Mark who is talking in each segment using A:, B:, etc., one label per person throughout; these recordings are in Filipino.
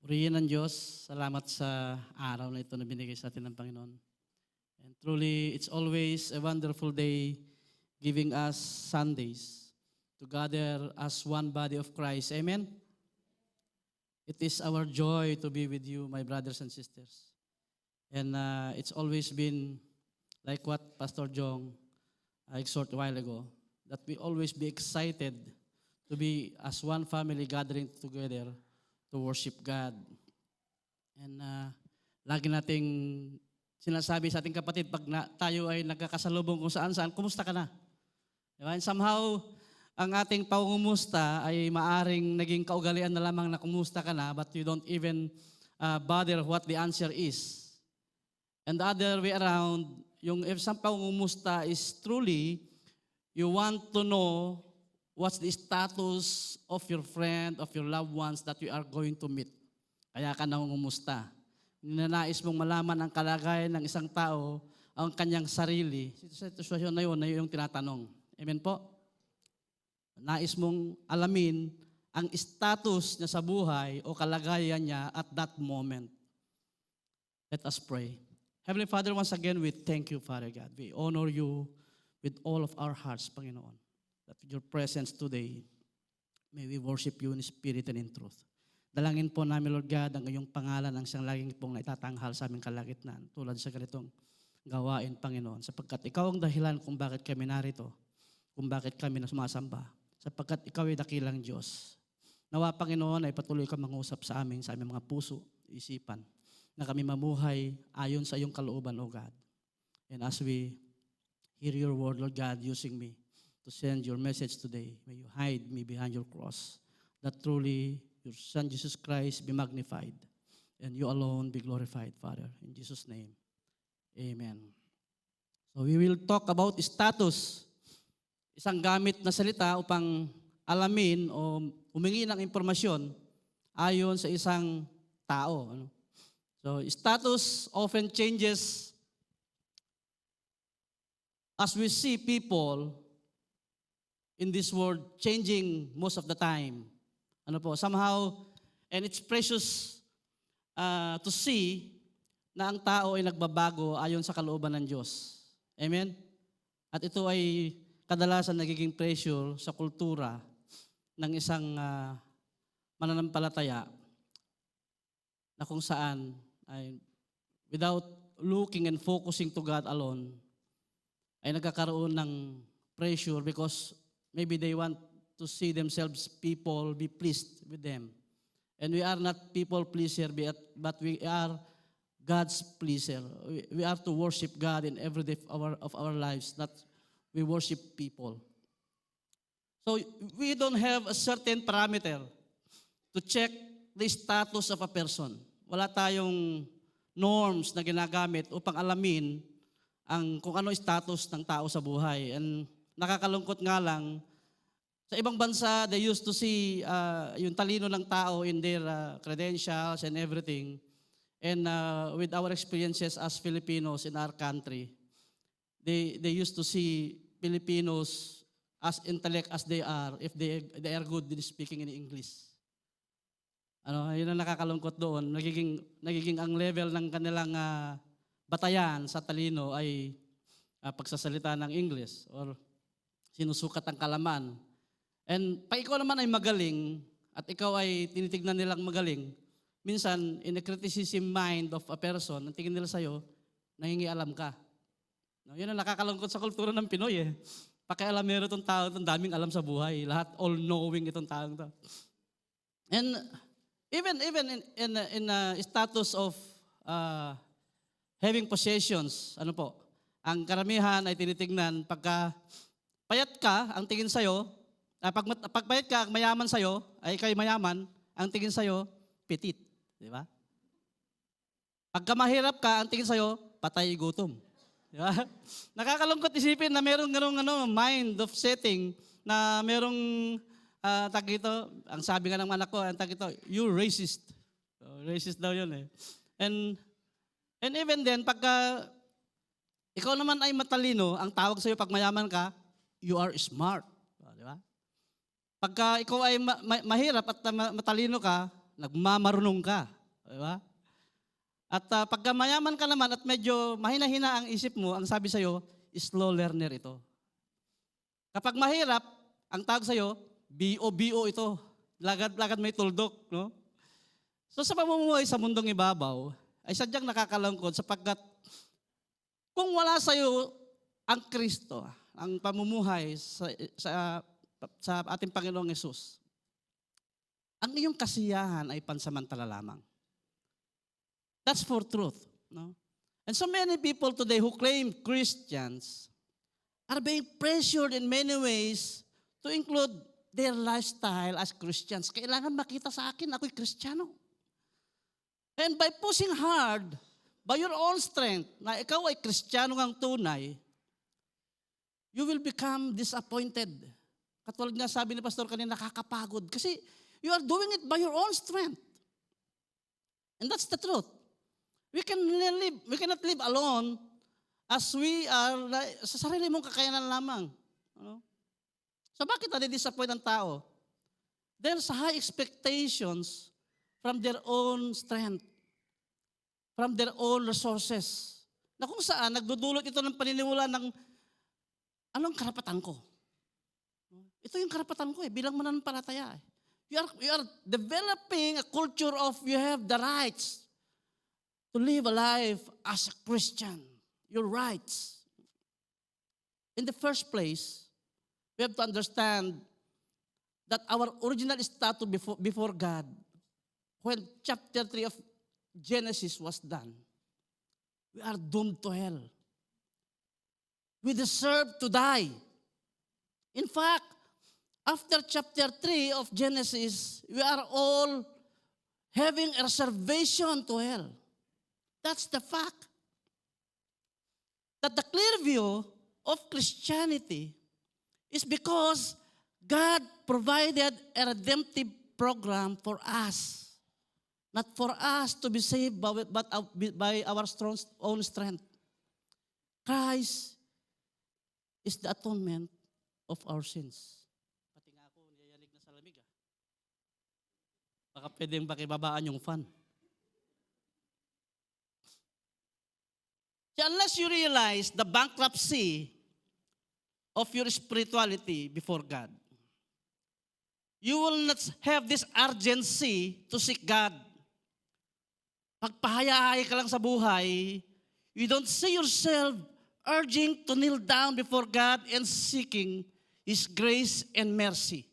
A: Purihin ng Diyos, salamat sa araw na ito na binigay sa atin ng Panginoon. And truly, it's always a wonderful day giving us Sundays to gather as one body of Christ. Amen? It is our joy to be with you, my brothers and sisters. And it's always been like what Pastor Jong exhorted a while ago, that we always be excited to be as one family gathering together to worship God. And lagi nating sinasabi sa ating kapatid, pag tayo ay nagkakasalubong kung saan-saan, kumusta ka na? Diba? And somehow, ang ating pangumusta ay maaring naging kaugalian na lamang na kumusta ka na, but you don't even bother what the answer is. And the other way around, yung if isang pangumusta is truly, you want to know what's the status of your friend, of your loved ones that you are going to meet. Kaya ka nangungumusta. Ninanais mong malaman ang kalagayan ng isang tao, ang kanyang sarili. Sa sitwasyon na yun yung tinatanong. Amen po? Nais mong alamin ang status niya sa buhay o kalagayan niya at that moment. Let us pray. Heavenly Father, once again, we thank you, Father God. We honor you with all of our hearts, Panginoon. That with your presence today, may we worship you in spirit and in truth. Dalangin po namin, Lord God, ang iyong pangalan ang siyang laging pong naitatanghal sa aming kalagitnaan, tulad sa ganitong gawain, Panginoon, sapagkat ikaw ang dahilan kung bakit kami narito, kung bakit kami na sumasamba, sapagkat ikaw ay dakilang Diyos. Nawa, Panginoon, ay patuloy ka mangusap sa aming mga puso, isipan, na kami mamuhay ayon sa iyong kalooban, O God. And as we hear your word, Lord God, using me to send your message today, may you hide me behind your cross, that truly your Son Jesus Christ be magnified, and you alone be glorified, Father. In Jesus' name, amen. So we will talk about status, isang gamit na salita upang alamin o humingi ng impormasyon ayon sa isang tao. So status often changes as we see people in this world changing most of the time. Somehow, and it's precious to see na ang tao ay nagbabago ayon sa kalooban ng Diyos. Amen? At ito ay kadalasan nagiging pressure sa kultura ng isang mananampalataya na kung saan ay without looking and focusing to God alone, ay nagkakaroon ng pressure because maybe they want to see themselves, people be pleased with them. And we are not people pleaser, but we are God's pleaser. We are to worship God in every day of our lives, not we worship people. So we don't have a certain parameter to check the status of a person. Wala tayong norms na ginagamit upang alamin kung ano status ng tao sa buhay. And nakakalungkot nga lang, sa ibang bansa, they used to see yung talino ng tao in their credentials and everything. And with our experiences as Filipinos in our country, they used to see Filipinos as intellect as they are if they are good in speaking in English. Yun ang nakakalungkot doon. Nagiging ang level ng kanilang batayan sa talino ay pagsasalita ng English or sinusukat ang kalaman. And pa ikaw naman ay magaling at ikaw ay tinitignan nilang magaling, minsan in a criticism mind of a person, ang tingin nila sa'yo, nangingialam ka. Yun ang nakakalungkot sa kultura ng Pinoy . Pakialamero itong tao, itong daming alam sa buhay. Lahat all-knowing itong tao. And even in status of having possessions, ang karamihan ay tinitignan pagka payat ka, ang tingin sa'yo, pag payat ka, mayaman sa'yo, ay ikay mayaman, ang tingin sa'yo, petit. Di ba? Pagka mahirap ka, ang tingin sa'yo, patay gutom. Di ba? Nakakalungkot isipin na merong mind of setting na merong ang sabi nga ng anak ko, you racist. So, racist daw yun . And even then, pagka ikaw naman ay matalino, ang tawag sa'yo pag mayaman ka, you are smart. Di ba? Pagka ikaw ay mahirap at matalino ka, nagmamarunong ka. Di ba? At pagka mayaman ka naman at medyo mahina-hina ang isip mo, ang sabi sa'yo, slow learner ito. Kapag mahirap, ang tawag sa'yo, BO ito. Lagad-lagad may tuldok. No? So sa pamumuhay sa mundong ibabaw, ay sadyang nakakalangkod sapagkat kung wala sa'yo ang Kristo, ang pamumuhay sa ating Panginoong Yesus, ang iyong kasiyahan ay pansamantala lamang. That's for truth. No? And so many people today who claim Christians are being pressured in many ways to include their lifestyle as Christians. Kailangan makita sa akin, ako'y Kristiyano. And by pushing hard, by your own strength, na ikaw ay Kristiyano ngang tunay, you will become disappointed. Katulad nga sabi ni Pastor kanina, nakakapagod. Kasi you are doing it by your own strength. And that's the truth. We cannot live alone as we are sa sarili mong kakayanan lamang. Ano? So bakit nadi-disappoint ang tao? There's high expectations from their own strength, from their own resources. Na kung saan, nagdudulot ito ng paniniwala ng anong karapatan ko? Ito yung karapatan ko bilang mananampalataya. You are developing a culture of you have the rights to live a life as a Christian. Your rights. In the first place, we have to understand that our original status before God, when chapter 3 of Genesis was done, we are doomed to hell. We deserve to die. In fact, after chapter 3 of Genesis, we are all having a reservation to hell. That's the fact. That the clear view of Christianity is because God provided a redemptive program for us. Not for us to be saved but by our own strength. Christ is the atonement of our sins. Pati nga ako, niyayanig na sa lamig. Baka pwedeng pakibabaan yung fan. Unless you realize the bankruptcy of your spirituality before God, you will not have this urgency to seek God. Pagpahaya-haya ka lang sa buhay, you don't see yourself urging to kneel down before God and seeking His grace and mercy.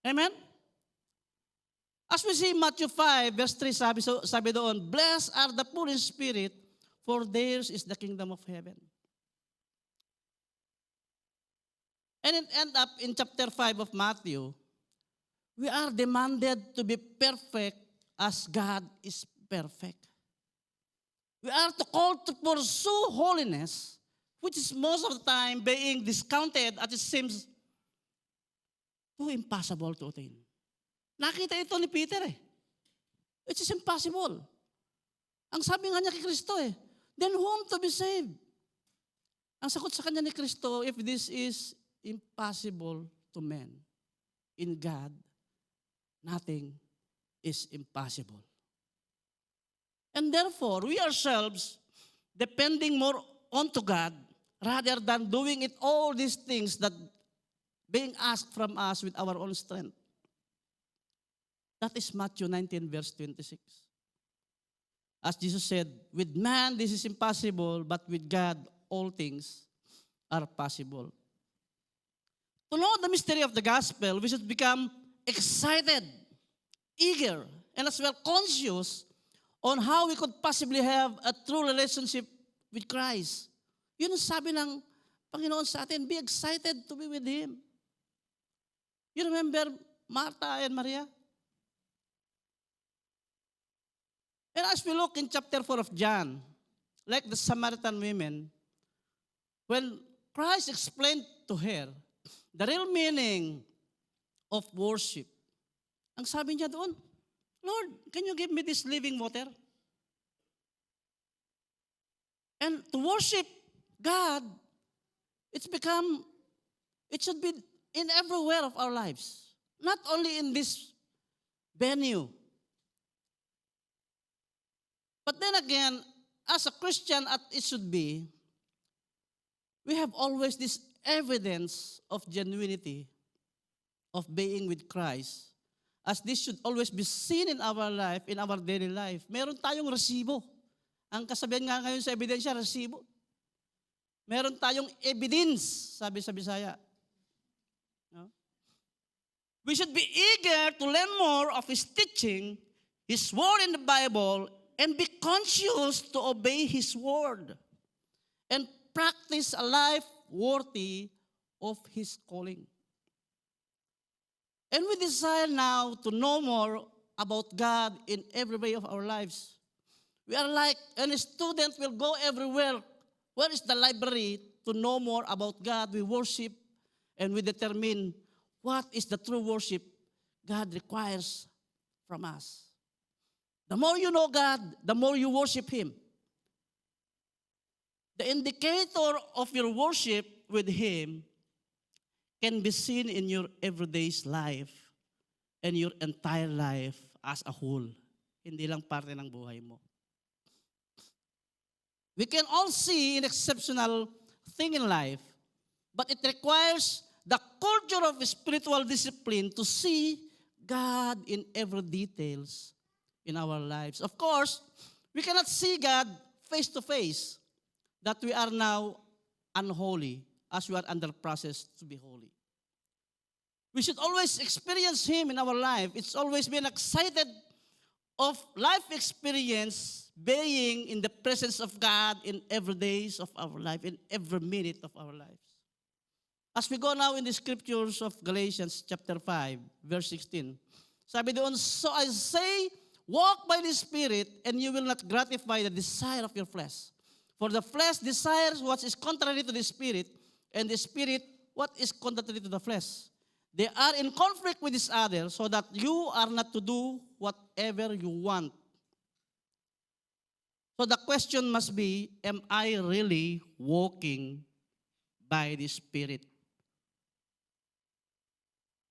A: Amen? As we see Matthew 5, verse 3, sabi doon, blessed are the poor in spirit, for theirs is the kingdom of heaven. And it end up in chapter 5 of Matthew, we are demanded to be perfect as God is perfect. We are called to pursue holiness, which is most of the time being discounted as it seems too impossible to attain. Nakita ito ni Peter It is impossible. Ang sabi nga niya kay Kristo then whom to be saved? Ang sagot sa kanya ni Kristo, if this is impossible to men, in God, nothing is impossible. And therefore, we ourselves, depending more onto God, rather than doing it all these things that being asked from us with our own strength. That is Matthew 19, verse 26. As Jesus said, with man this is impossible, but with God all things are possible. To know the mystery of the gospel, we should become excited, eager, and as well conscious on how we could possibly have a true relationship with Christ. Yun ang sabi ng Panginoon sa atin, be excited to be with Him. You remember Martha and Maria? And as we look in chapter 4 of John, like the Samaritan women, when Christ explained to her the real meaning of worship, ang sabi niya doon, Lord, can you give me this living water? And to worship God, it should be in everywhere of our lives. Not only in this venue. But then again, as a Christian, as it should be, we have always this evidence of genuinity of being with Christ, as this should always be seen in our life, in our daily life. Meron tayong resibo. Ang kasabihan nga ngayon sa ebidensya, resibo. Meron tayong evidence, sabi sa Bisaya. No? We should be eager to learn more of His teaching, His word in the Bible, and be conscious to obey His word and practice a life worthy of His calling. And we desire now to know more about God in every way of our lives. We are like any student will go everywhere. Where is the library to know more about God? We worship and we determine what is the true worship God requires from us. The more you know God, the more you worship Him. The indicator of your worship with Him can be seen in your everyday life and your entire life as a whole. Hindi lang parte ng buhay mo. We can all see an exceptional thing in life, but it requires the culture of spiritual discipline to see God in every details in our lives. Of course, we cannot see God face to face, that we are now unholy as we are under process to be holy. We should always experience Him in our life. It's always been excited of life experience being in the presence of God in every days of our life, in every minute of our lives. As we go now in the scriptures of Galatians chapter 5, verse 16, sabi doon, so I say, walk by the Spirit, and you will not gratify the desire of your flesh. For the flesh desires what is contrary to the Spirit, and the Spirit what is contrary to the flesh. They are in conflict with each other, so that you are not to do whatever you want. So the question must be, am I really walking by the Spirit?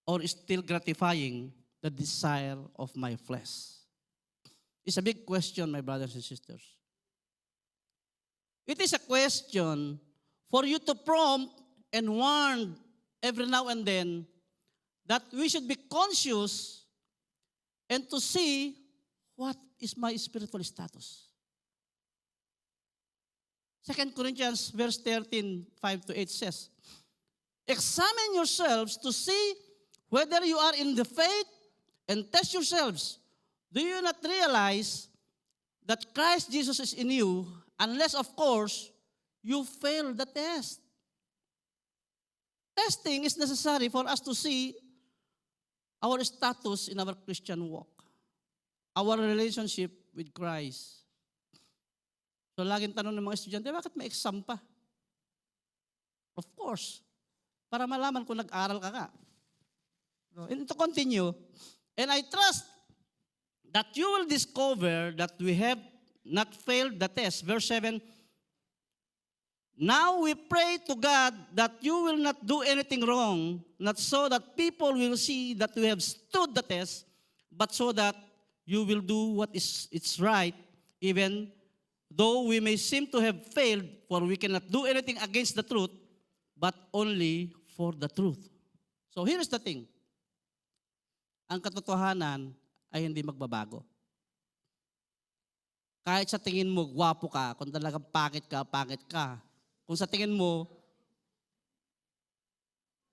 A: Or still gratifying the desire of my flesh? It's a big question, my brothers and sisters. It is a question for you to prompt and warn every now and then that we should be conscious and to see what is my spiritual status. 2 Corinthians verse 13, 5 to 8 says, examine yourselves to see whether you are in the faith, and test yourselves. Do you not realize that Christ Jesus is in you, unless, of course, you fail the test? Testing is necessary for us to see our status in our Christian walk, our relationship with Christ. So laging tanong ng mga estudyante, bakit may exam pa? Of course, para malaman kung nag-aral ka ka. And to continue, and I trust that you will discover that we have not failed the test. Verse 7, now we pray to God that you will not do anything wrong, not so that people will see that we have stood the test, but so that you will do what is it's right, even though we may seem to have failed, for we cannot do anything against the truth, but only for the truth. So here's the thing. Ang katotohanan ay hindi magbabago. Kahit sa tingin mo, gwapo ka, kung talagang pangit ka. Kung sa tingin mo,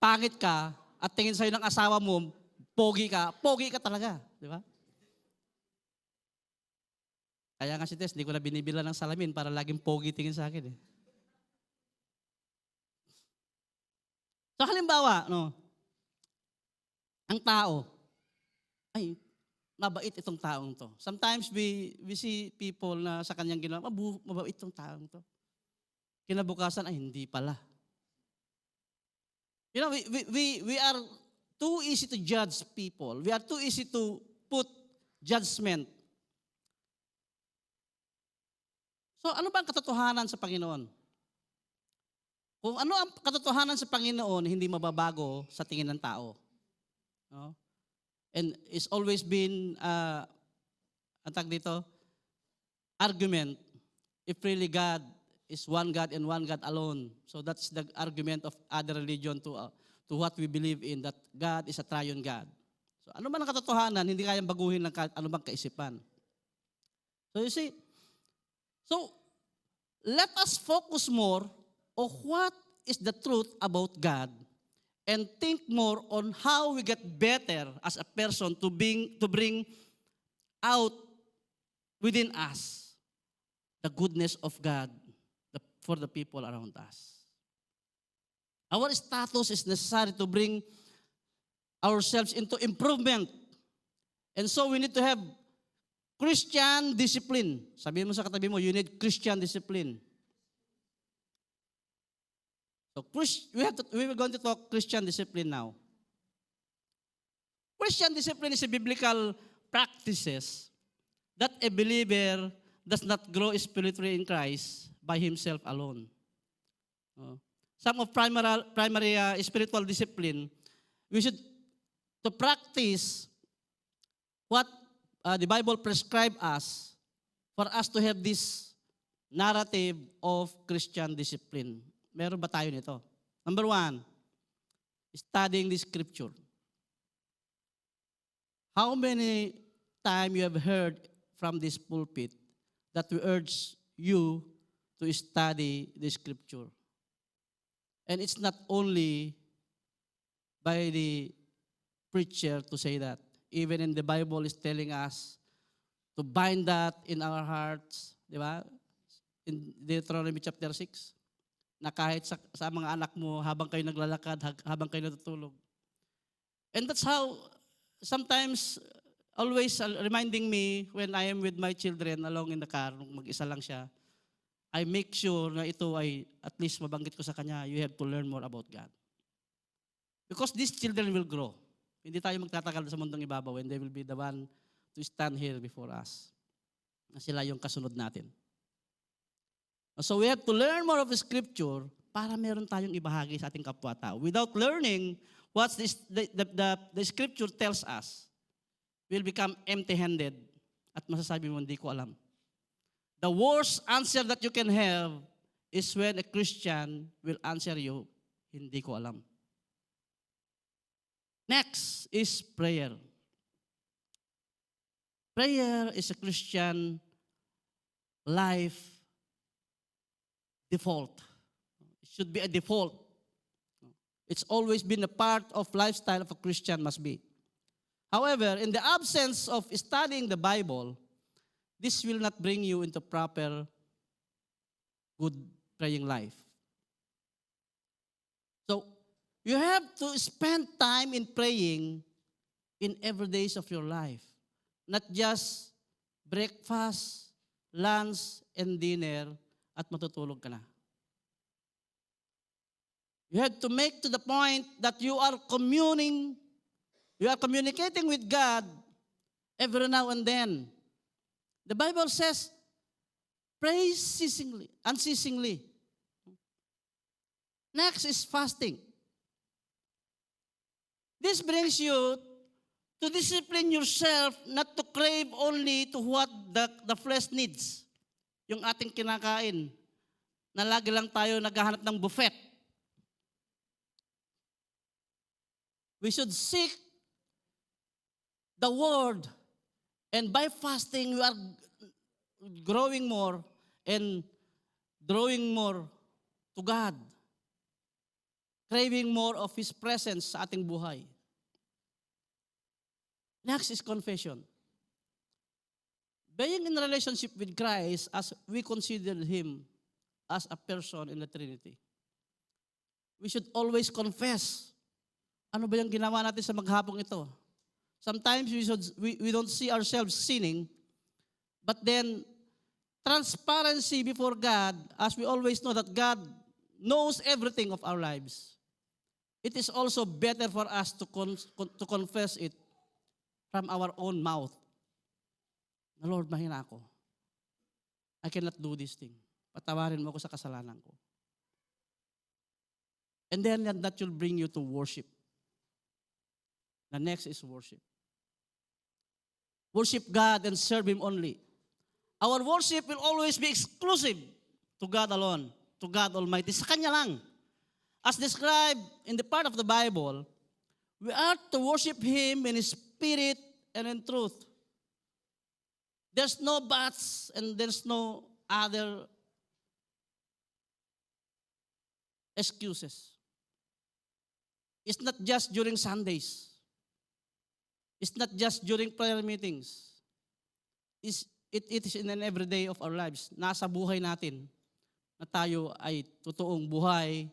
A: pangit ka, at tingin sa'yo ng asawa mo, pogi ka talaga. Di ba? Kaya nga si Tess, hindi ko na binibila ng salamin para laging pogi tingin sa akin. So halimbawa, ang tao, ay, mabait itong taong to. Sometimes we see people na sa kanyang ginawa, mabait itong taong to. Kinabukasan, ay hindi pala. You know, we are too easy to judge people. We are too easy to put judgment. So ano ba ang katotohanan sa Panginoon? Kung ano ang katotohanan sa Panginoon, hindi mababago sa tingin ng tao. No? And it's always been, ang tag dito, argument if really God is one God and one God alone. So that's the argument of other religion to what we believe in, that God is a triune God. So ano man ang katotohanan, hindi kayang baguhin ng ano bang kaisipan. So you see, so let us focus more on what is the truth about God and think more on how we get better as a person to bring out within us the goodness of God for the people around us. Our status is necessary to bring ourselves into improvement. And so we need to have Christian discipline. Sabihin mo sa katabi mo, you need Christian discipline. So we're going to talk Christian discipline now. Christian discipline is a biblical practices that a believer does not grow spiritually in Christ by himself alone. Some of primary spiritual discipline, we should to practice what the Bible prescribes us for us to have this narrative of Christian discipline. Meron ba tayo nito? Number 1, studying the scripture. How many times you have heard from this pulpit that we urge you to study the scripture? And it's not only by the preacher to say that. Even in the Bible is telling us to bind that in our hearts. Di ba? In Deuteronomy chapter 6. Na kahit sa mga anak mo, habang kayo naglalakad, habang kayo natutulog. And that's how, sometimes, always reminding me when I am with my children along in the car, nung mag-isa lang siya, I make sure na ito ay at least mabanggit ko sa kanya, you have to learn more about God. Because these children will grow. Hindi tayo magtatagal sa mundong ibabaw and they will be the one to stand here before us. Na sila yung kasunod natin. So we have to learn more of the scripture para meron tayong ibahagi sa ating kapwa-tao. Without learning what the scripture tells us, we'll become empty-handed at masasabi mo, hindi ko alam. The worst answer that you can have is when a Christian will answer you, hindi ko alam. Next is prayer. Prayer is a Christian life default. It should be a default. It's always been a part of lifestyle of a Christian must be. However, in the absence of studying the Bible, this will not bring you into proper, good praying life. So, you have to spend time in praying in every days of your life. Not just breakfast, lunch, and dinner, at matutulog ka na. You have to make to the point that you are communicating with God every now and then. The Bible says, pray unceasingly. Next is fasting. This brings you to discipline yourself not to crave only to what the flesh needs. Yung ating kinakain, na lagi lang tayo naghahanap ng buffet. We should seek the Word. And by fasting, we are growing more and drawing more to God. Craving more of His presence sa ating buhay. Next is confession. Being in relationship with Christ as we consider Him as a person in the Trinity. We should always confess. Ano ba yung ginawa natin sa maghapong ito? Sometimes we don't see ourselves sinning, but then transparency before God, as we always know that God knows everything of our lives. It is also better for us to confess it from our own mouth. Lord, mahina ako. I cannot do this thing. Patawarin mo ako sa kasalanan ko. And then that will bring you to worship. The next is worship. Worship God and serve Him only. Our worship will always be exclusive to God alone, to God Almighty. Sa Kanya lang. As described in the part of the Bible, we are to worship Him in spirit and in truth. There's no buts and there's no other excuses. It's not just during Sundays. It's not just during prayer meetings. It is in an everyday of our lives. Nasa buhay natin na tayo ay totoong buhay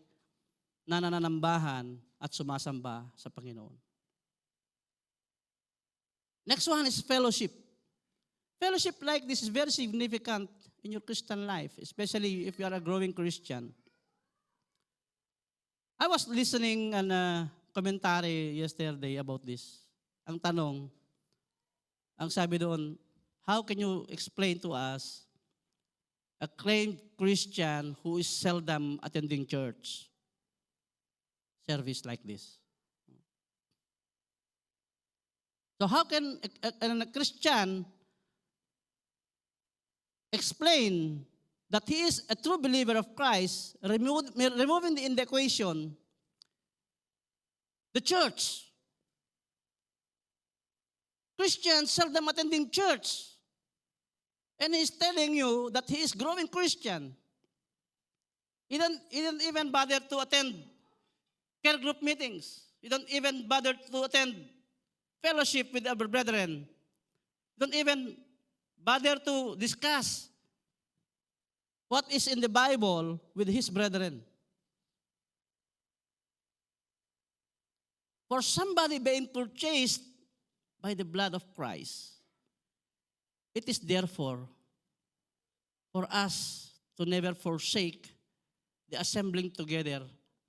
A: na nananambahan at sumasamba sa Panginoon. Next one is fellowship. Fellowship like this is very significant in your Christian life, especially if you are a growing Christian. I was listening on a commentary yesterday about this. Ang tanong, ang sabi doon, how can you explain to us a claimed Christian who is seldom attending church service like this? So how can a Christian explain that he is a true believer of Christ, removing in the equation the church? Christians seldom attending church. And he's telling you that he is growing Christian. He didn't even bother to attend care group meetings. He don't even bother to attend fellowship with our brethren. Don't even bother to discuss what is in the Bible with his brethren. For somebody being purchased by the blood of Christ, it is therefore for us to never forsake the assembling together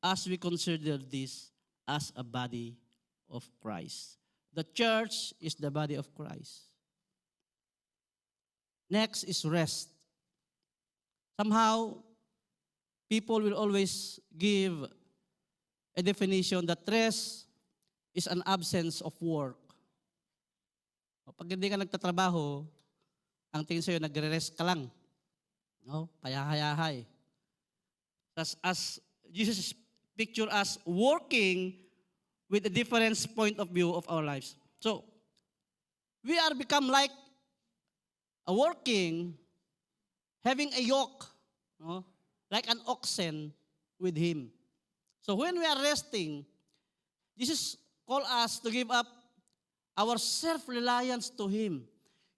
A: as we consider this as a body of Christ. The church is the body of Christ. Next is rest. Somehow, people will always give a definition that rest is an absence of work. Pag hindi ka nagtatrabaho, ang tingin sa'yo, nagre-rest ka lang. No? Payahay-yahay. As Jesus picture us working with a different point of view of our lives. So, we are become like a working, having a yoke, no? Like an oxen with Him. So when we are resting, Jesus call us to give up our self-reliance to Him.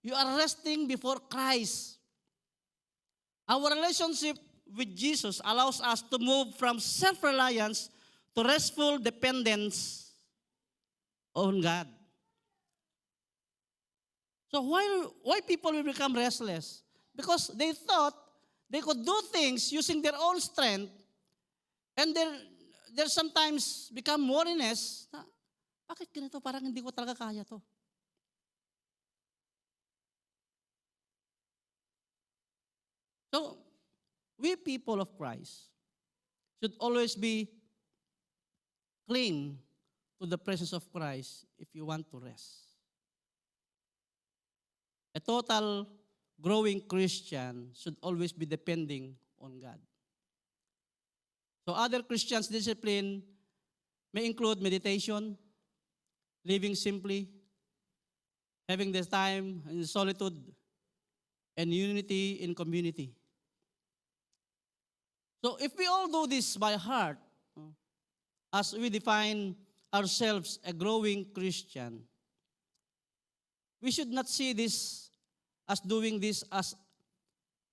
A: You are resting before Christ. Our relationship with Jesus allows us to move from self-reliance to restful dependence on God. So why people will become restless? Because they thought they could do things using their own strength, and there sometimes become weariness. Bakit ganito? Parang hindi ko talaga kaya to. So, we people of Christ should always be cling to the presence of Christ if you want to rest. A total growing Christian should always be depending on God. So other Christians' discipline may include meditation, living simply, having the time in solitude, and unity in community. So if we all do this by heart, as we define ourselves a growing Christian, we should not see this as doing this as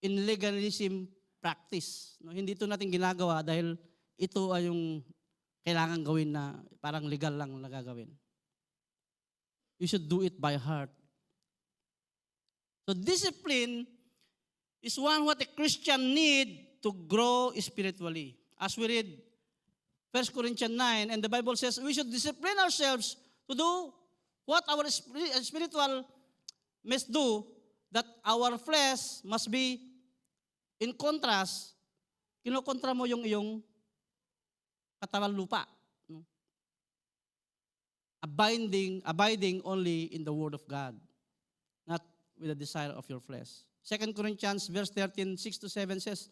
A: in legalism practice. No, hindi ito natin ginagawa dahil ito ay yung kailangan gawin na parang legal lang na gagawin. You should do it by heart. So discipline is what a Christian need to grow spiritually. As we read 1 Corinthians 9, and the Bible says we should discipline ourselves to do what our spiritual must do, that our flesh must be in contrast. Kinokontra mo yung iyong katawan lupa. No? Abiding only in the Word of God, not with the desire of your flesh. 2 Corinthians verse 13, 6 to 7 says,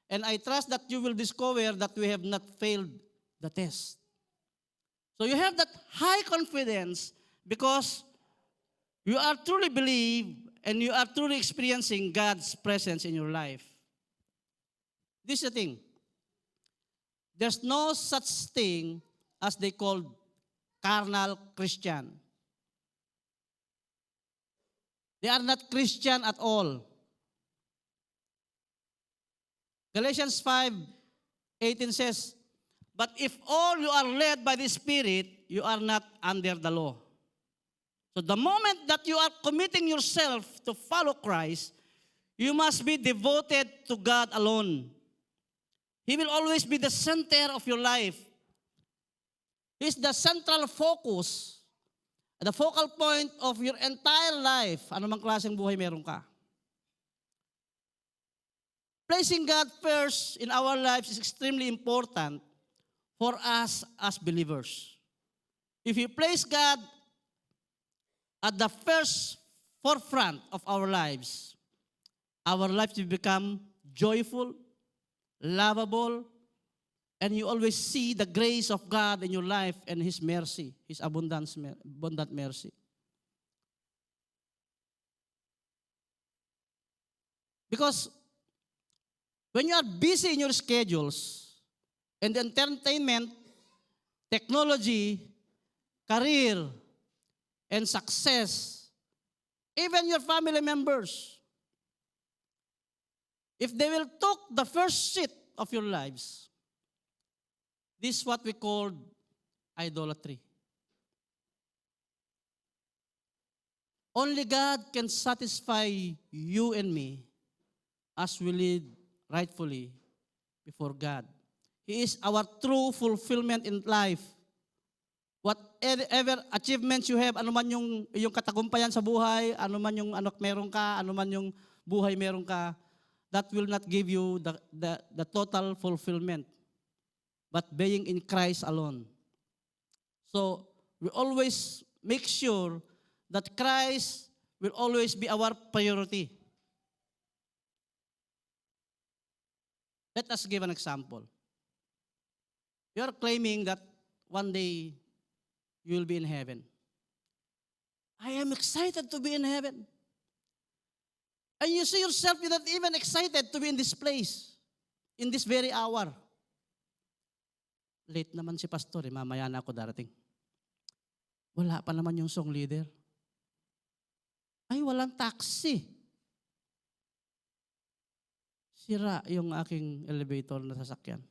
A: "And I trust that you will discover that we have not failed the test." So you have that high confidence because you are truly believe and you are truly experiencing God's presence in your life. This is the thing. There's no such thing as they call carnal Christian. They are not Christian at all. Galatians 5:18 says, "But if all you are led by the Spirit, you are not under the law." So the moment that you are committing yourself to follow Christ, you must be devoted to God alone. He will always be the center of your life. He's the central focus, the focal point of your entire life. Ano mang klaseng buhay meron ka. Placing God first in our lives is extremely important for us as believers. If you place God at the first forefront of our lives will become joyful, lovable, and you always see the grace of God in your life and His mercy, His abundant mercy. Because when you are busy in your schedules and entertainment, technology, career, and success, even your family members, if they will take the first seat of your lives, this is what we call idolatry. Only God can satisfy you and me as we live rightfully before God. He is our true fulfillment in life. Whatever achievements you have, ano man yung katagumpayan sa buhay, ano man yung anak meron ka, ano man yung buhay meron ka, that will not give you the total fulfillment, but being in Christ alone. So we always make sure that Christ will always be our priority. Let us give an example. You are claiming that one day you will be in heaven. I am excited to be in heaven. And you see yourself, you're not even excited to be in this place, in this very hour. Late naman si pastor, mamaya na ako darating. Wala pa naman yung song leader. Ay, walang taxi. Sira yung aking elevator na sasakyan.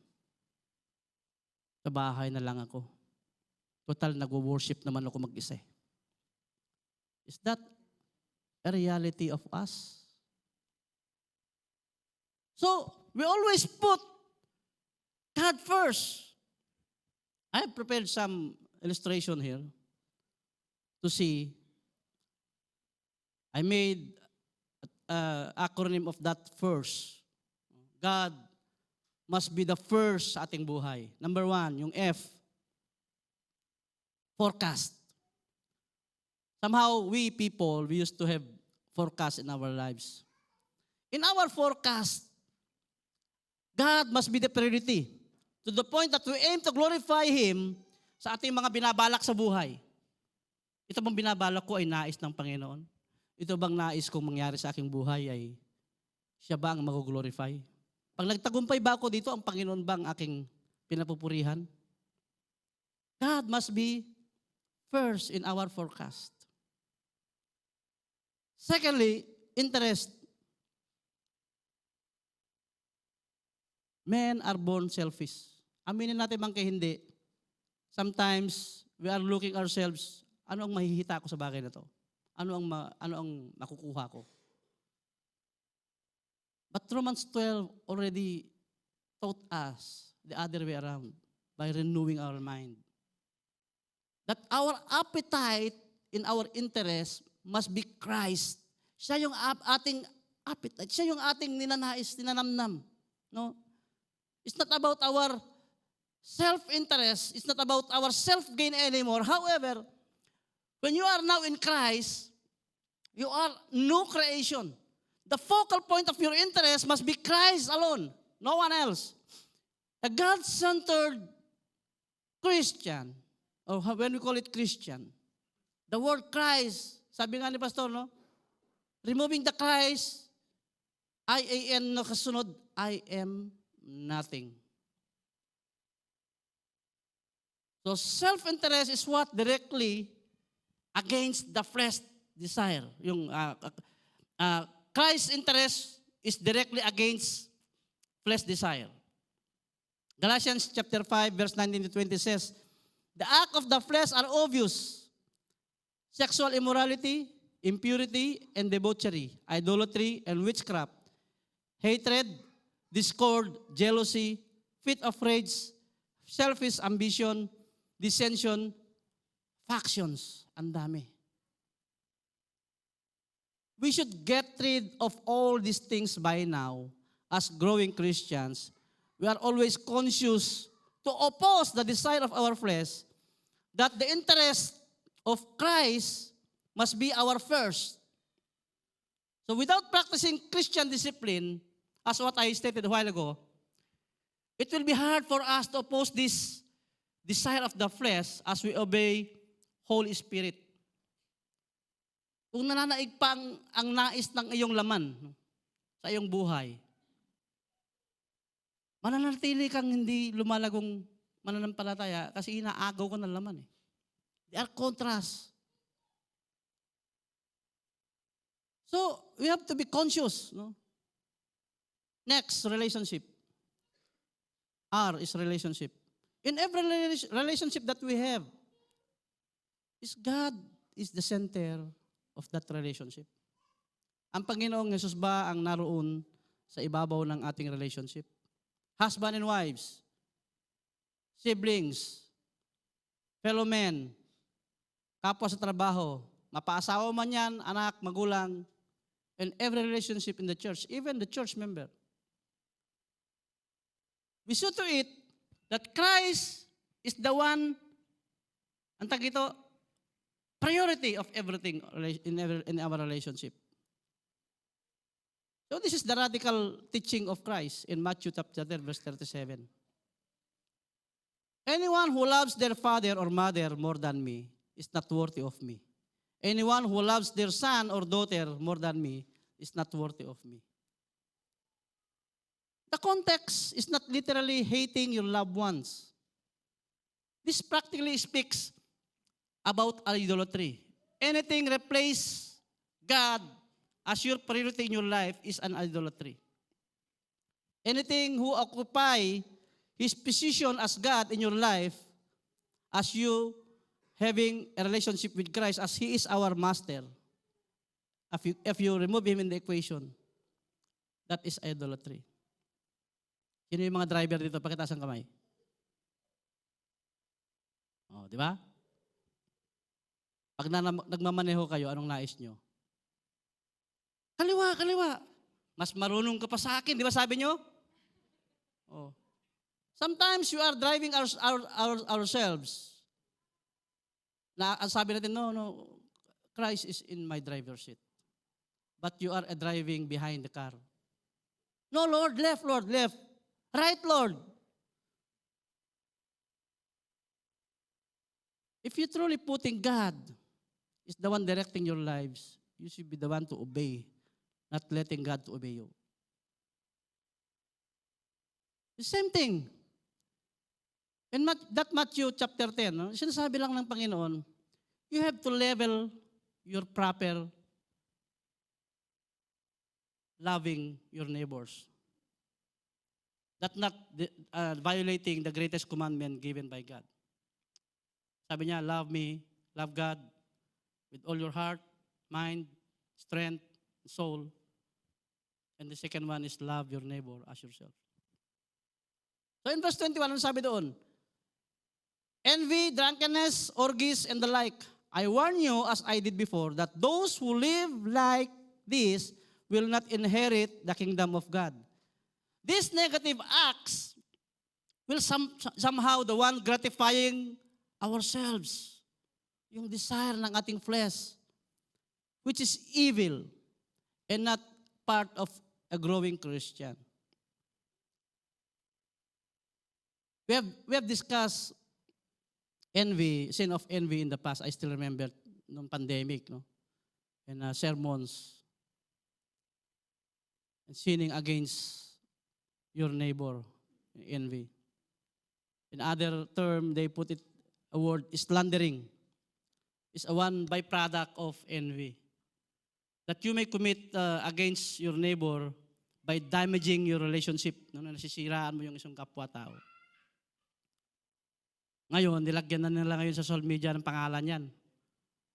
A: Sa bahay na lang ako. Total, nag-worship naman ako mag-isa. Is that a reality of us? So, we always put God first. I have prepared some illustration here to see. I made an acronym of that first. God must be the first sa ating buhay. Number 1, yung F, forecast. Somehow, we people, we used to have forecast in our lives. In our forecast, God must be the priority to the point that we aim to glorify Him sa ating mga binabalak sa buhay. Ito bang binabalak ko ay nais ng Panginoon? Ito bang nais kong mangyari sa aking buhay ay siya ba ang mag-glorify? Pag nagtagumpay ba ako dito, ang Panginoon ba ang aking pinapupurihan? God must be first in our forecast. Secondly, interest. Men are born selfish. Aminin natin bang kay hindi. Sometimes, we are looking ourselves, ano ang mahihita ko sa bagay na to? Ano ang makukuha ko? But Romans 12 already taught us the other way around by renewing our mind. That our appetite in our interest must be Christ. Siya yung ating appetite. Siya yung ating ninanais, ninanamnam. No? It's not about our self-interest. It's not about our self-gain anymore. However, when you are now in Christ, you are new creation. the focal point of your interest must be Christ alone, no one else. A God-centered Christian, or when we call it Christian, the word Christ, sabi nga ni Pastor, no? Removing the Christ, I-A-N na kasunod, I am nothing. So self-interest is what directly against the flesh desire. Yung Christ's interest is directly against flesh desire. Galatians chapter 5, verse 19 to 20 says, the act of the flesh are obvious. Sexual immorality, impurity, and debauchery, idolatry, and witchcraft, hatred, discord, jealousy, fit of rage, selfish ambition, dissension, factions. Ang dami. We should get rid of all these things by now. As growing Christians, we are always conscious to oppose the desire of our flesh, that the interest of Christ must be our first. So without practicing Christian discipline, as what I stated a while ago, it will be hard for us to oppose this desire of the flesh as we obey Holy Spirit. Kung nananaig pa ang nais ng iyong laman sa iyong buhay, mananatili kang hindi lumalagong mananampalataya kasi inaagaw ko ng laman. They are contrast. So, we have to be conscious. No? Next, relationship. R is relationship. In every relationship that we have, is God is the center of that relationship. Ang Panginoong Yesus ba ang naroon sa ibabaw ng ating relationship? Husband and wives, siblings, fellow men, kapwa sa trabaho, mapaasawa man yan, anak, magulang, and every relationship in the church, even the church member. We see to it that Christ is the one, ang tag ito, priority of everything in our relationship. So this is the radical teaching of Christ in Matthew chapter 10, verse 37. Anyone who loves their father or mother more than me is not worthy of me. Anyone who loves their son or daughter more than me is not worthy of me. The context is not literally hating your loved ones. This practically speaks about idolatry. Anything replace God as your priority in your life is an idolatry. Anything who occupy His position as God in your life, as you having a relationship with Christ, as He is our master, if you remove Him in the equation, that is idolatry. Sino yung mga driver dito? Pakitaas ang kamay. Oh, di ba? Pag nagmamaneho kayo, anong nais nyo? Kaliwa, kaliwa. Mas marunong ka pa sa akin, di ba sabi nyo? Oh. Sometimes you are driving ourselves. Sabi natin, no, Christ is in my driver's seat. But you are driving behind the car. No, Lord, left, Lord, left. Right, Lord. If you truly putting God is the one directing your lives, you should be the one to obey, not letting God to obey you. The same thing. In that Matthew chapter 10, no, sinasabi lang ng Panginoon, you have to level your proper loving your neighbors. That not violating the greatest commandment given by God. Sabi niya, love me, love God with all your heart, mind, strength, soul. And the second one is love your neighbor as yourself. So in verse 21, ano sabi doon? Envy, drunkenness, orgies, and the like. I warn you, as I did before, that those who live like this will not inherit the kingdom of God. These negative acts will somehow the one gratifying ourselves, yung desire ng ating flesh, which is evil and not part of a growing Christian. We have discussed envy, sin of envy in the past. I still remember nung pandemic, no? And sermons. And sinning against your neighbor, envy. In other term, they put it a word, slandering. Is a one byproduct of envy. That you may commit against your neighbor by damaging your relationship. No, nasisiraan mo yung isang kapwa-tao. Ngayon, nilagyan na nila ngayon sa social media ng pangalan yan.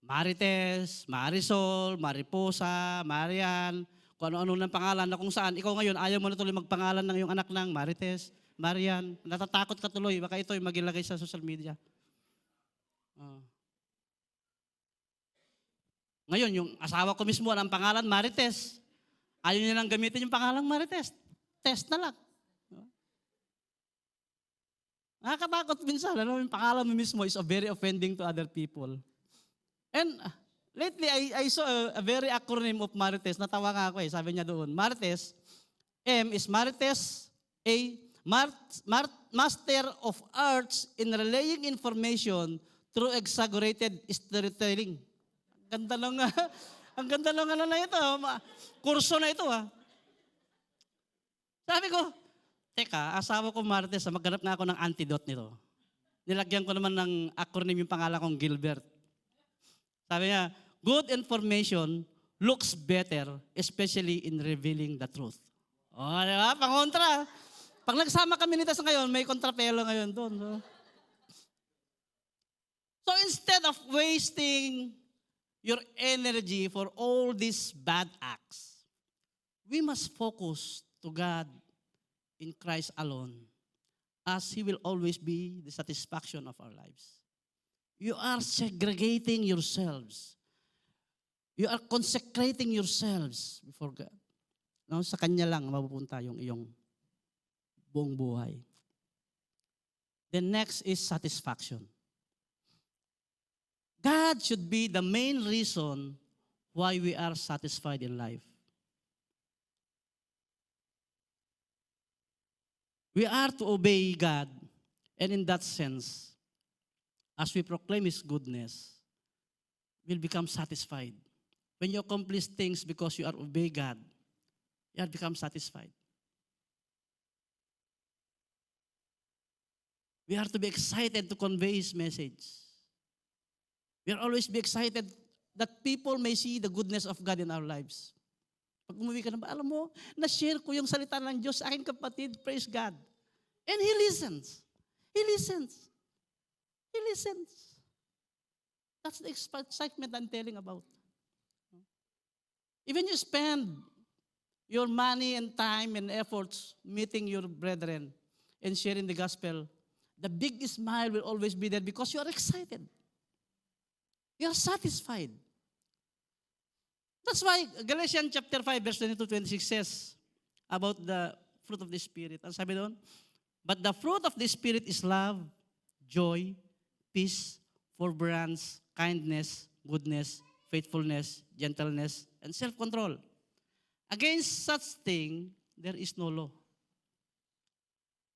A: Marites, Marisol, Mariposa, Marian, kung ano-ano ng pangalan na kung saan. Ikaw ngayon, ayaw mo na tuloy magpangalan ng iyong anak ng Marites, Marian. Natatakot ka tuloy, baka ito yung magilagay sa social media. Ngayon, yung asawa ko mismo ang pangalan Marites. Ayaw niya nang gamitin yung pangalan Marites. Test na lang. Nakakatakot minsan. Ano, yung pangalan mo mismo is very offending to other people. And lately, I saw a very acronym of Marites. Natawa nga ako eh. Sabi niya doon, Marites, M is Marites, A, Master of Arts in Relaying Information through Exaggerated Storytelling. Ang ganda lang na ito. Kurso na ito ah. Sabi ko, teka, asawa ko Marites, maghanap nga ako ng antidote nito. Nilagyan ko naman ng acronym yung pangalan kong Gilbert. Sabi niya, good information looks better, especially in revealing the truth. O, di ba? Pangontra. Pag nagsama kami nito ngayon, may kontrapelo ngayon doon. So instead of wasting your energy for all these bad acts, we must focus to God in Christ alone, as He will always be the satisfaction of our lives. You are segregating yourselves. You are consecrating yourselves before God. No, sa Kanya lang mapupunta yung iyong buong buhay. The next is satisfaction. God should be the main reason why we are satisfied in life. We are to obey God, and in that sense, as we proclaim His goodness, we'll become satisfied. When you accomplish things because you are obey God, you have become satisfied. We are to be excited to convey His message. We are always be excited that people may see the goodness of God in our lives. Pag umuwi ka na ba, alam mo, na-share ko yung salita ng Diyos sa aking kapatid, praise God. And he listens. He listens. He listens. That's the excitement I'm telling about. Even you spend your money and time and efforts meeting your brethren and sharing the gospel, the big smile will always be there because you are excited. You are satisfied. That's why Galatians chapter 5 verse 22-26 says about the fruit of the Spirit. Ang sabi doon, but the fruit of the Spirit is love, joy, peace, forbearance, kindness, goodness, faithfulness, gentleness, and self-control. Against such thing, there is no law.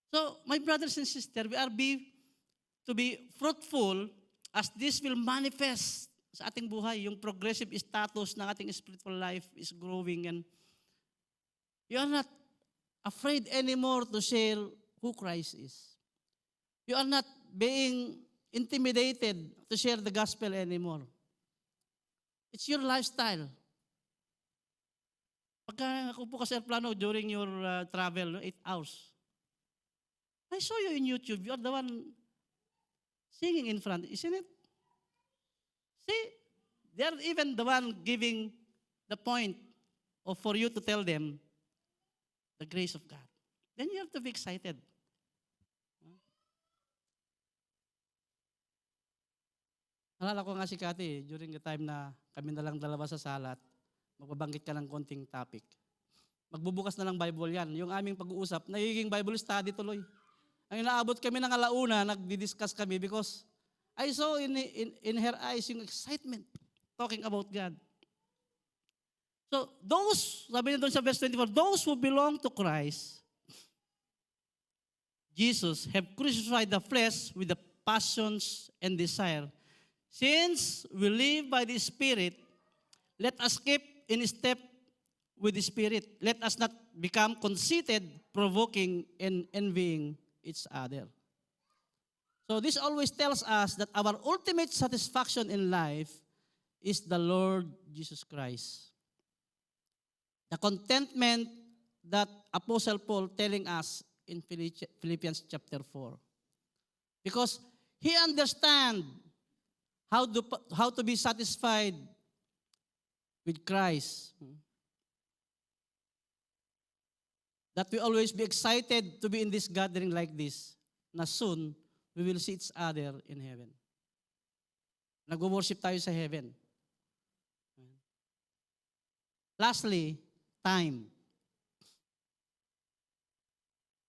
A: So, my brothers and sisters, we are to be fruitful as this will manifest sa ating buhay. Yung progressive status ng ating spiritual life is growing, and you are not afraid anymore to share who Christ is. You are not being intimidated to share the gospel anymore. It's your lifestyle. Pagka ako po kasi plano during your travel, 8 hours, I saw you in YouTube. You are the one singing in front, isn't it? See, they are even the one giving the point of for you to tell them the grace of God. Then you have to be excited. Nalala ko nga si Cathy, during the time na kami na lang dalawa sa salat, magbabanggit ka ng konting topic. Magbubukas na ng Bible yan. Yung aming pag-uusap, nagiging Bible study tuloy. Ang inaabot kami ng alauna, nagdi-discuss kami because I saw in her eyes yung excitement talking about God. So those, sabi niya doon sa verse 24, those who belong to Christ, Jesus, have crucified the flesh with the passions and desire. Since we live by the Spirit, let us keep in step with the Spirit. Let us not become conceited, provoking, and envying each other. So this always tells us that our ultimate satisfaction in life is the Lord Jesus Christ. The contentment that Apostle Paul telling us in Philippians chapter 4. Because he understands how to be satisfied with Christ. That we always be excited to be in this gathering like this, na soon we will see each other in heaven. Nag-worship tayo sa heaven. Lastly, time.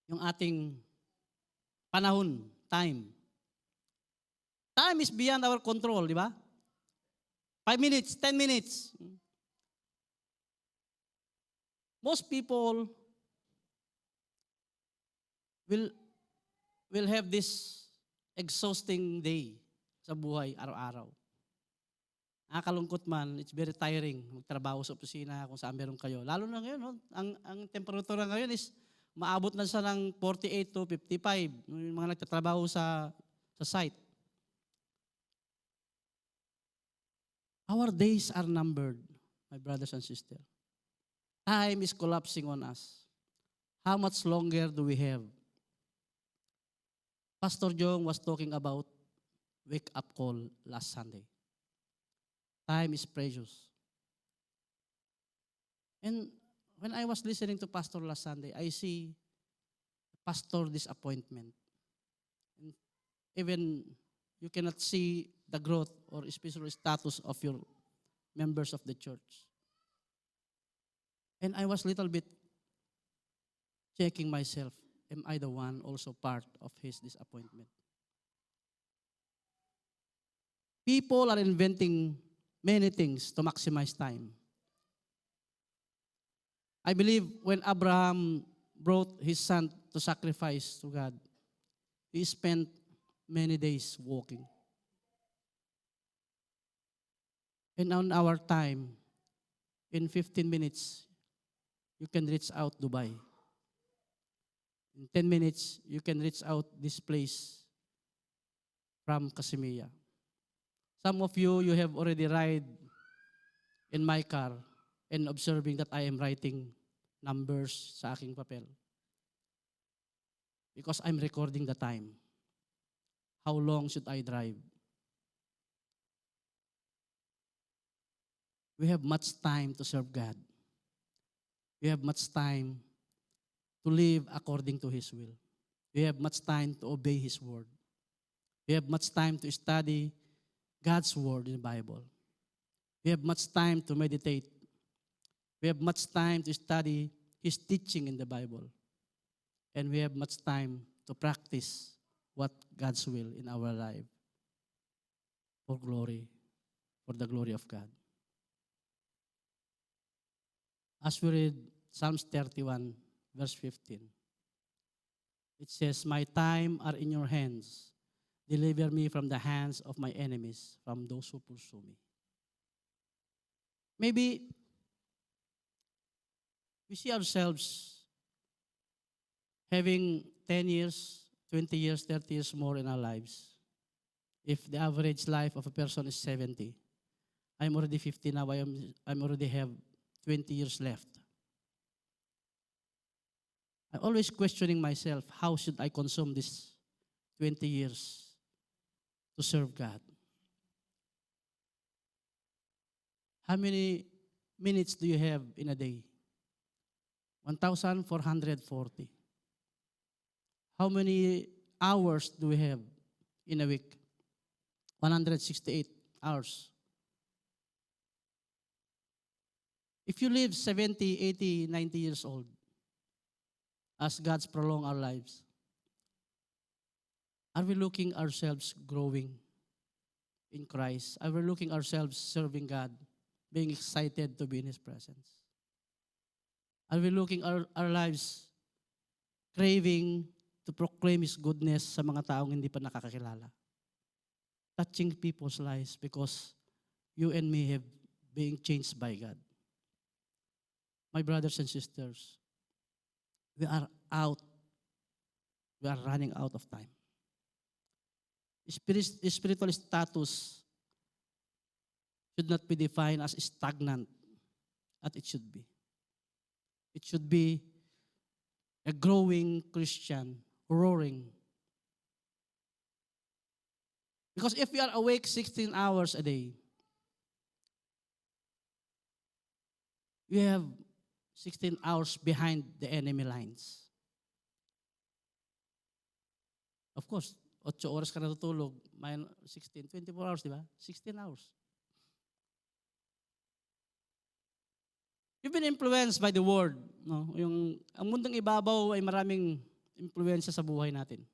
A: Yung ating panahon, time. Time is beyond our control, di ba? 5 minutes, 10 minutes. Most people will have this exhausting day sa buhay, araw-araw. Nakakalungkot man, it's very tiring magtrabaho sa opisina kung saan meron kayo. Lalo na ngayon, no? ang temperatura ngayon is maabot na siya ng 48 to 55, yung mga nagtatrabaho sa site. Our days are numbered, my brothers and sisters. Time is collapsing on us. How much longer do we have? Pastor Jong was talking about wake-up call last Sunday. Time is precious. And when I was listening to Pastor last Sunday, I see pastor disappointment. And even you cannot see the growth or spiritual status of your members of the church. And I was little bit checking myself. Am I the one also part of his disappointment? People are inventing many things to maximize time. I believe when Abraham brought his son to sacrifice to God, he spent many days walking. And on our time, in 15 minutes, you can reach out Dubai. In 10 minutes, you can reach out this place from Casimia. Some of you have already ride in my car and observing that I am writing numbers sa aking papel. Because I'm recording the time. How long should I drive? We have much time to serve God. We have much time to live according to His will. We have much time to obey His word. We have much time to study God's word in the Bible. We have much time to meditate. We have much time to study His teaching in the Bible. And we have much time to practice what God's will in our life for the glory of God. As we read Psalms 31, verse 15, it says, "My time are in your hands. Deliver me from the hands of my enemies, from those who pursue me." Maybe we see ourselves having 10 years, 20 years, 30 years more in our lives. If the average life of a person is 70, I'm already 50 now, I'm already have 20 years left. I'm always questioning myself, how should I consume this 20 years to serve God? How many minutes do you have in a day? 1,440. How many hours do we have in a week? 168 hours. If you live 70, 80, 90 years old, as God's prolong our lives, are we looking ourselves growing in Christ? Are we looking ourselves serving God being excited to be in His presence? Are we looking our lives craving to proclaim His goodness sa mga taong hindi pa nakakakilala? Touching people's lives because you and me have being changed by God. My brothers and sisters, we are running out of time. Spiritual status should not be defined as stagnant, as it should be. It should be a growing Christian, roaring. Because if we are awake 16 hours a day, we have 16 hours behind the enemy lines. Of course, 8 oras ka natutulog, 16, 24 hours, di ba? 16 hours. You've been influenced by the word. No? Ang mundong ibabaw ay maraming impluensya sa buhay natin.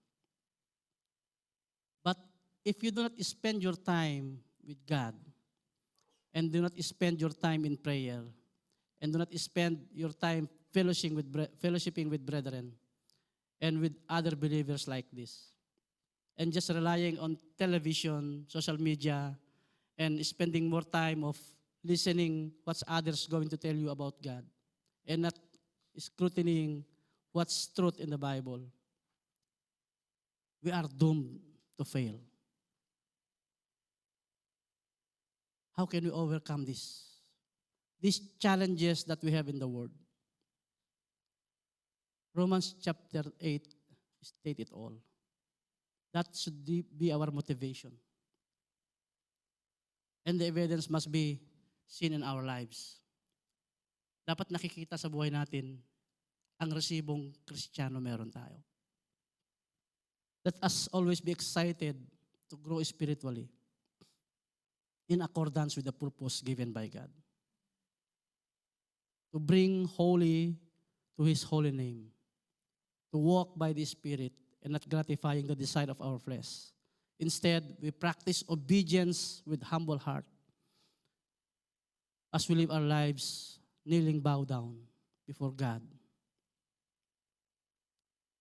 A: But if you do not spend your time with God, and do not spend your time in prayer, and do not spend your time fellowshipping with brethren, and with other believers like this, and just relying on television, social media, and spending more time of listening what others going to tell you about God, and not scrutinizing what's truth in the Bible, we are doomed to fail. How can we overcome this? These challenges that we have in the Word. Romans chapter 8 state it all. That should be our motivation. And the evidence must be seen in our lives. Dapat nakikita sa buhay natin ang resibong Kristiyano meron tayo. Let us always be excited to grow spiritually in accordance with the purpose given by God. To bring holy to His holy name. To walk by the Spirit and not gratifying the desire of our flesh. Instead, we practice obedience with humble heart as we live our lives kneeling bow down before God.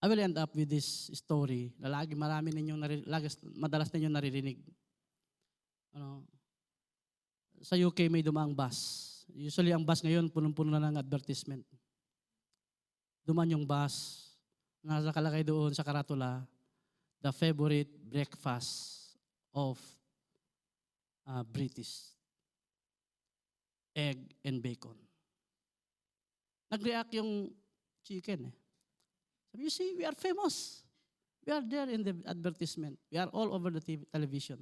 A: I will end up with this story na madalas ninyong naririnig. Sa UK may dumaang bus. Usually ang bus ngayon punong-puno na ng advertisement. Duman yung bus, nakalagay doon sa karatula, the favorite breakfast of British. Egg and bacon. Nag-react yung chicken. Sabi, you see, we are famous. We are there in the advertisement. We are all over the television.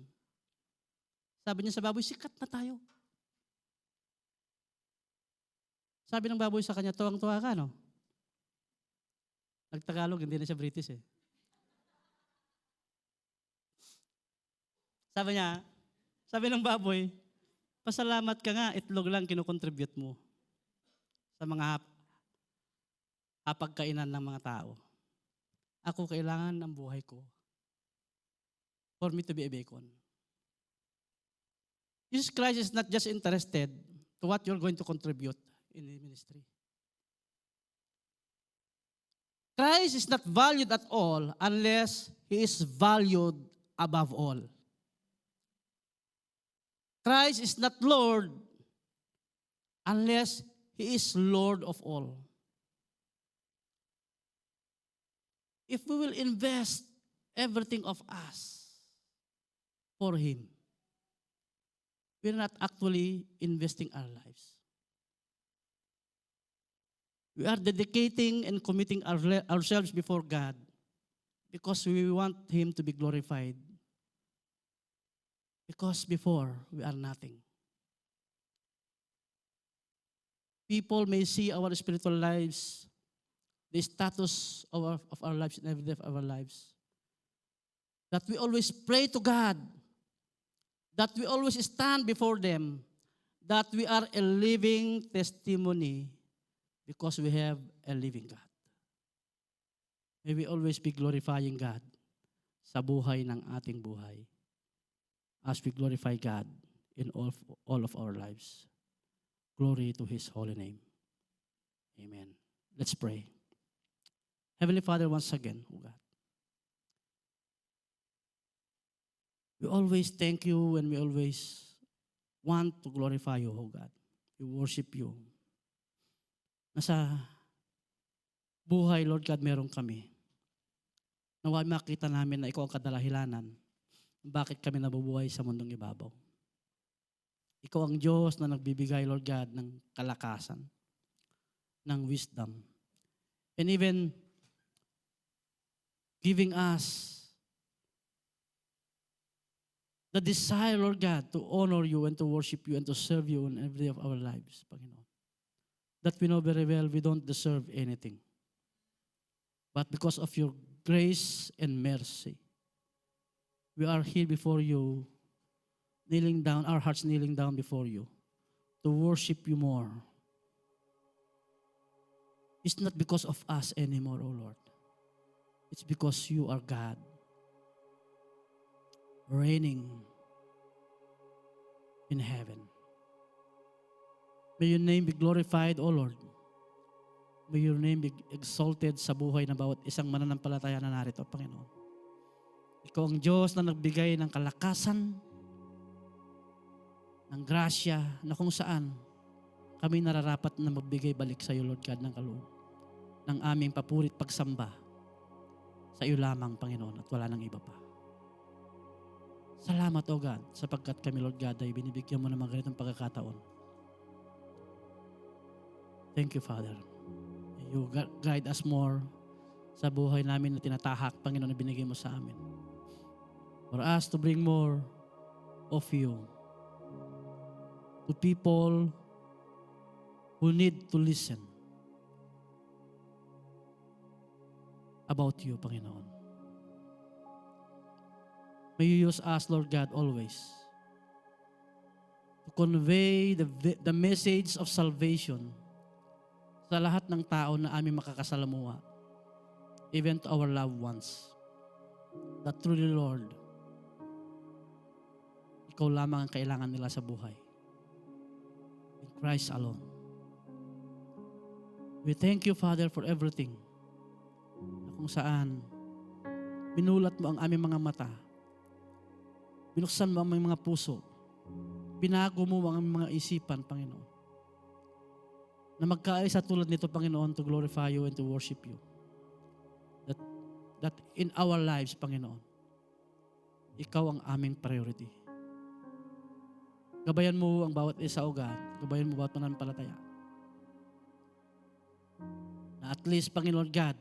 A: Sabi niya sa baboy, sikat na tayo. Sabi ng baboy sa kanya, tuwang-tuwa ka, no? Nagtagalog, hindi na siya British eh. Sabi ng baboy, pasalamat ka nga, itlog lang kinukontribute mo sa mga hapagkainan ng mga tao. Ako kailangan ng buhay ko for me to be a bacon. Jesus Christ is not just interested to what you're going to contribute in the ministry. Christ is not valued at all unless He is valued above all. Christ is not Lord unless He is Lord of all. If we will invest everything of us for Him, we're not actually investing our lives. We are dedicating and committing ourselves before God because we want Him to be glorified. Because before, we are nothing. People may see our spiritual lives, the status of our lives and every day of our lives. That we always pray to God. That we always stand before them. That we are a living testimony because we have a living God. May we always be glorifying God sa buhay ng ating buhay as we glorify God in all of our lives. Glory to His holy name. Amen. Let's pray. Heavenly Father, once again, O God, we always thank you and we always want to glorify you, O God. We worship you. Nasa buhay, Lord God, meron kami. Naway makita namin na ikaw ang kadalahilanan bakit kami nabubuhay sa mundong ibabaw. Ikaw ang Diyos na nagbibigay, Lord God, ng kalakasan, ng wisdom, and even giving us the desire, Lord God, to honor you and to worship you and to serve you in every day of our lives, Panginoon. That we know very well we don't deserve anything. But because of your grace and mercy, we are here before you, kneeling down, our hearts kneeling down before you, to worship you more. It's not because of us anymore, O Lord. It's because you are God, reigning in heaven. May your name be glorified, O Lord. May your name be exalted sa buhay ng bawat isang mananampalataya na narito, Panginoon. Ikaw ang Diyos na nagbigay ng kalakasan, ng grasya, na kung saan kami nararapat na magbigay balik sa iyo, Lord God, ng kaloob, ng aming papurit pagsamba sa iyo lamang, Panginoon, at wala nang iba pa. Salamat, O God, sapagkat kami, Lord God, ay binibigyan mo ng mga ganitong pagkakataon. Thank you, Father. You guide us more sa buhay namin na tinatahak, Panginoon, na binigay mo sa amin. For us to bring more of you to people who need to listen about you, Panginoon. May you use us, Lord God, always to convey the message of salvation sa lahat ng tao na aming makakasalamuha, even to our loved ones. That truly, Lord, ikaw lamang ang kailangan nila sa buhay. In Christ alone. We thank you, Father, for everything. Na kung saan binulat mo ang aming mga mata, binuksan mo ang aming mga puso, binago mo ang aming mga isipan, Panginoon, na magkaisa tulad nito, Panginoon, to glorify you and to worship you. That in our lives, Panginoon, ikaw ang aming priority. Gabayan mo ang bawat isa, O God. Gabayan mo bawat mananampalataya. Na at least, Panginoon God,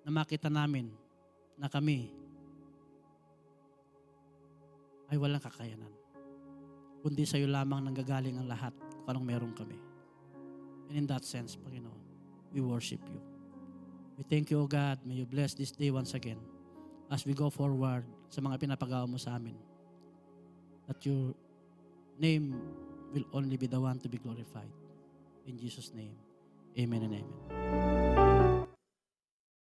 A: na makita namin na kami ay walang kakayanan. Kundi sa iyo lamang nanggagaling ang lahat kung anong meron kami. And in that sense, Panginoon, we worship you. We thank you, O God. May you bless this day once again as we go forward sa mga pinapagawa mo sa amin. That your name will only be the one to be glorified. In Jesus' name, amen and amen.